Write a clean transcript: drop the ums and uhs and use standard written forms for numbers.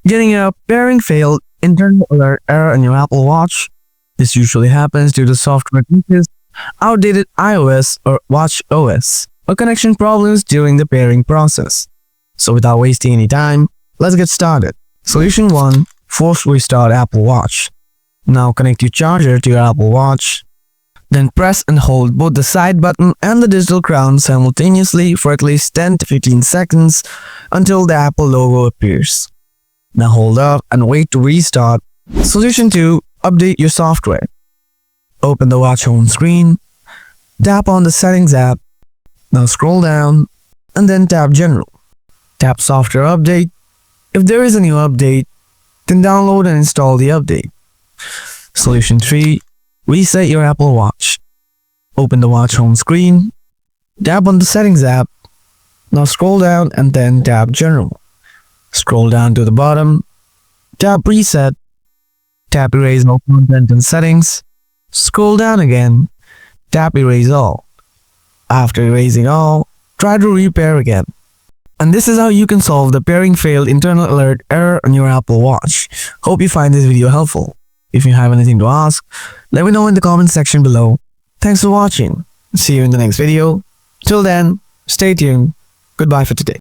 Getting a pairing failed internal alert error on your Apple Watch. This usually happens due to software glitches, outdated iOS or Watch OS, or connection problems during the pairing process. So without wasting any time, let's get started. Solution 1. Force restart Apple Watch. Now connect your charger to your Apple Watch. Then press and hold both the side button and the digital crown simultaneously for at least 10 to 15 seconds until the Apple logo appears. Now hold up and wait to restart. Solution 2. Update your software. Open the watch home screen. Tap on the Settings app. Now scroll down and then tap General. Tap Software Update. If there is a new update, then download and install the update. Solution 3. Reset your Apple Watch. Open the watch home screen. Tap on the Settings app. Now scroll down and then tap General. Scroll down to the bottom. Tap Reset. Tap Erase All Content and Settings. Scroll down again. Tap Erase All. After erasing all, try to repair again. And this is how you can solve the pairing failed internal alert error on your Apple Watch. Hope you find this video helpful. If you have anything to ask, let me know in the comment section below. Thanks for watching. See you in the next video. Till then, stay tuned. Goodbye for today.